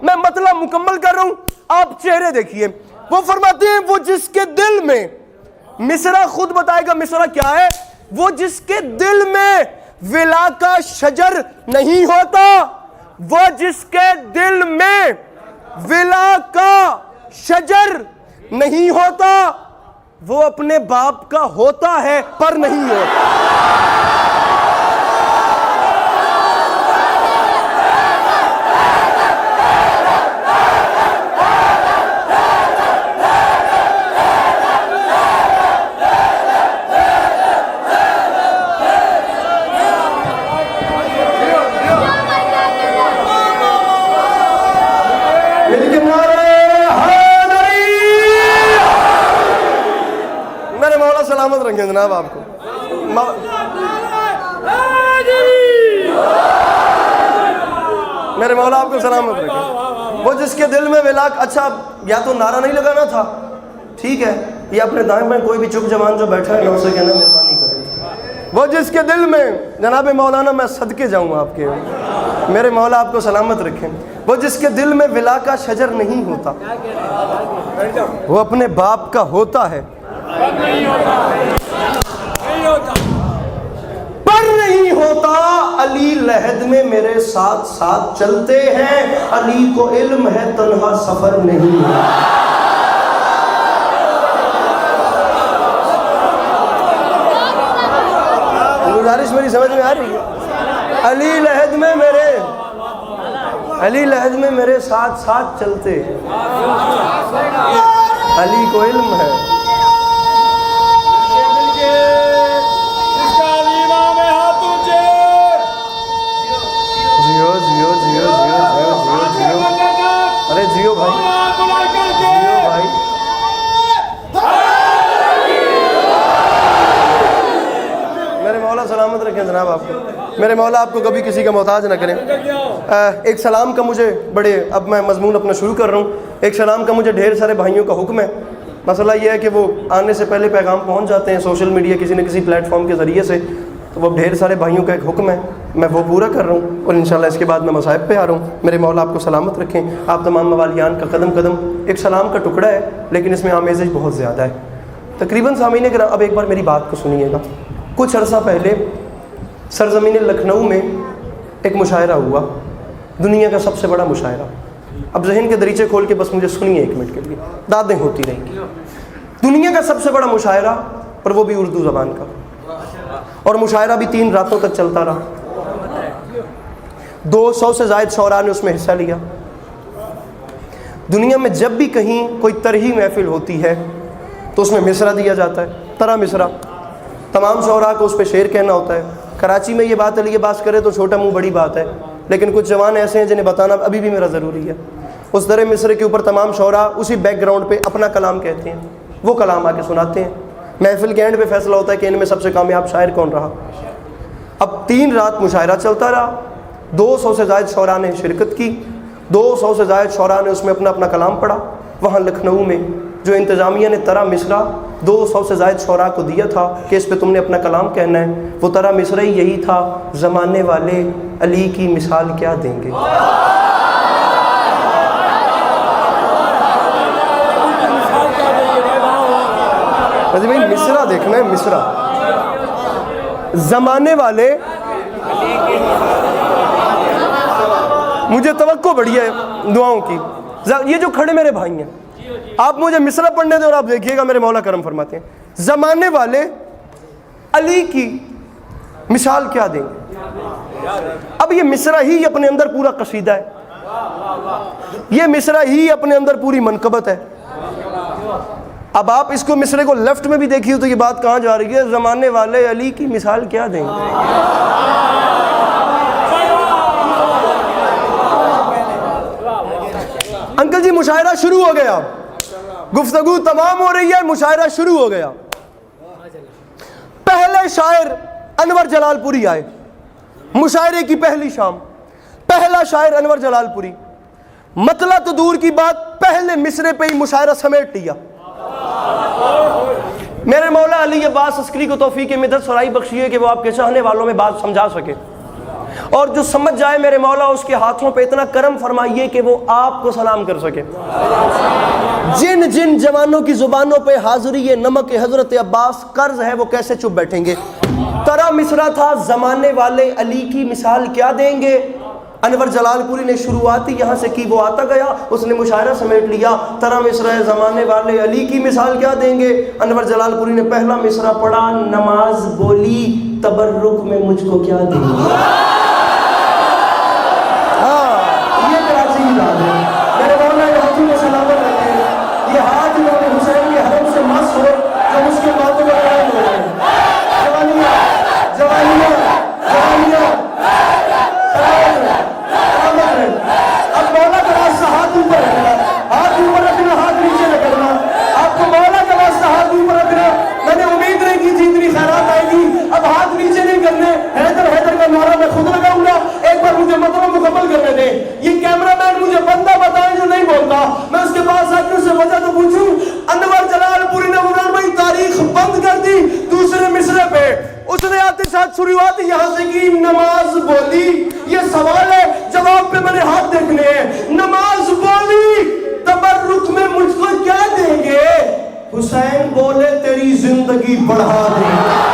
मैं मतलब मुकम्मल कर रहा हूं, आप चेहरे देखिए। वो फरमाते हैं वो जिसके दिल में, मिसरा खुद बताएगा मिसरा क्या है, वो जिसके दिल में विला का शजर नहीं होता, वो जिसके दिल में विला का शजर नहीं होता, वो अपने बाप का होता है पर नहीं होता। सलामत रखें जनाब आपको। मेरे मौला आपको सलामत रखें। वो जिसके दिल में विलाक, अच्छा या तो नारा नहीं लगाना था, ठीक है, ये अपने दाएं में कोई भी चुप जवान जो बैठा है ना उसे कहना मेहरबानी करें। वो जिसके दिल में, जनाब मौलाना मैं सदके जाऊँ आपके, मेरे मौला आपको सलामत रखें। वो जिसके दिल में विला का शजर नहीं होता, वो अपने बाप का होता है पर नहीं होता। अली लहद में मेरे साथ साथ चलते हैं, अली को इल्म है तन्हा सफर नहीं है। गुजारिश मेरी समझ में आ रही है? अली लहद में मेरे साथ साथ चलते हैं, अली को इल्म है। अरे जियो भाई, जियो भाई। मेरे मौला सलामत रखें जनाब आपको, मेरे मौला आपको कभी किसी का मोहताज ना करें। एक सलाम का मुझे बड़े, अब मैं मजमून अपना शुरू कर रहा हूँ। एक सलाम का मुझे ढेर सारे भाइयों का हुक्म है। मसला ये है कि वो आने से पहले पैगाम पहुँच जाते हैं सोशल मीडिया किसी न किसी प्लेटफॉर्म के ज़रिए से, तो वो ढेर सारे भाइयों का एक हुक्म है, मैं वो पूरा कर रहा हूँ और इंशाल्लाह इसके बाद मैं मसाइब पे आ रहा हूँ। मेरे मौला आपको सलामत रखें। आप तमाम मवालियान का कदम कदम एक सलाम का टुकड़ा है, लेकिन इसमें आमेज़ बहुत ज़्यादा है। तकरीबन सामीन कराम, अब एक बार मेरी बात को सुनिएगा। कुछ अर्सा पहले सरज़मीन लखनऊ में एक मुशायरा हुआ, दुनिया का सबसे बड़ा मुशायरा। अब जहन के दरीचे खोल के बस मुझे सुनिए एक मिनट के लिए, दादें होती रहेंगी। दुनिया का सबसे बड़ा मुशायरा, और वो भी उर्दू ज़बान का, और मुशायरा भी 3 रातों तक चलता रहा। 200 से ज़ायद शौरा ने उसमें हिस्सा लिया। दुनिया में जब भी कहीं कोई तरही महफिल होती है तो उसमें मिसरा दिया जाता है, तरह मिसरा। तमाम शौरा को उस पर शेर कहना होता है। कराची में ये बात अली बात करे तो छोटा मुँह बड़ी बात है, लेकिन कुछ जवान ऐसे हैं जिन्हें बताना अभी भी मेरा ज़रूरी है। उस तरह मिसरे के ऊपर तमाम शौरा उसी बैकग्राउंड पे अपना कलाम कहते हैं, वो कलाम आके सुनाते हैं। महफिल के एंड पे फैसला होता है कि इनमें सबसे कामयाब शायर कौन रहा। अब 3 रात मुशायरा चलता रहा। 200 से ज़ायद शौरा ने शिरकत की। 200 से ज़ायद शौरा ने उसमें अपना अपना कलाम पढ़ा। वहाँ लखनऊ में जो इंतज़ामिया ने तरह मिसरा 200 से ज़ायद शौरा को दिया था कि इस पर तुमने अपना कलाम कहना है, वो तरह मिसरा ही यही था, ज़माने वाले अली की मिसाल क्या देंगे। भाई मिसरा देखना है, मिसरा। ज़माने वाले, मुझे तवक्को बड़ी है दुआओं की। ये जो खड़े मेरे भाई हैं, आप मुझे मिसरा पढ़ने दो और आप देखिएगा मेरे मौला करम फरमाते हैं, ज़माने वाले अली की मिसाल क्या देंगे। अब ये मिसरा ही अपने अंदर पूरा कसीदा है, ये मिसरा ही अपने अंदर पूरी मनकबत है। अब आप इसको मिसरे को लेफ्ट में भी देखिए तो ये बात कहाँ जा रही है, ज़माने वाले अली की मिसाल क्या देंगे। अंकल जी मुशायरा शुरू हो गया, गुफ्तगू तमाम हो रही है, मुशायरा शुरू हो गया। पहले शायर अनवर जलालपुरी आए, मुशायरे की पहली शाम पहला शायर अनवर जलालपुरी। मतला तो दूर की बात, पहले मिसरे पे ही मुशायरा समेट लिया। मेरे मौला अली अब्बास अस्करी को तौफीक मिदत सराई बख्शी है कि वो आपके चाहने वालों में बात समझा सके। और जो समझ जाए मेरे मौला उसके हाथों पे इतना करम फरमाइए कि वो आपको सलाम कर सके। जिन जिन जवानों की जुबानों पे हाजिरी ये नमक हजरत अब्बास कर्ज है वो कैसे चुप बैठेंगे। तरा मिसरा था जमाने वाले अली की मिसाल क्या देंगे। अनवर जलालपुरी ने शुरुआती यहाँ से की, वो आता गया, उसने मुशायरा समेट लिया। तरा मिसरा ज़माने वाले अली की मिसाल क्या देंगे। अनवर जलालपुरी ने पहला मिसरा पढ़ा, नमाज बोली तबर्रुक में मुझको क्या देंगे। हाँ, ये कराची की बात है। मेरे मौला ये हाथों में सलामत रखे, ये हाथ इमाम हुसैन के हरम से मस हो जो उसके बातों में कायम हो गए। जवानियाँ जवानियाँ जवानियाँ अब मौला का वास्ता हाथ ऊपर रखना, हाथ ऊपर रखना, हाथ नीचे न करना। आपको मौला का वास्ता हाथ ऊपर रखना। मैंने उम्मीद नहीं की थी इतनी खैरात आएगी। अब हाथ नीचे नहीं करने, हैदर हैदर का नारा मैं खुद लगाऊंगा। एक बार मुझे मतलब मुकम्मल करने दें। ये कैमरामैन मुझे बंदा बताए जो नहीं बोलता, मैं उसके पास आकर उससे वजह तो पूछूं। अनवर जलालपुरी ने उमरान भाई तारीख बंद कर दी दूसरे मिसरे पे। उसने आते साथ शुरुआत यहाँ से की, नमाज बोली। ये सवाल है, जवाब पे मैंने हाथ देखने हैं। नमाज बोली तबर्रुक में मुझको क्या देंगे। हुसैन बोले तेरी जिंदगी बढ़ा देंगे।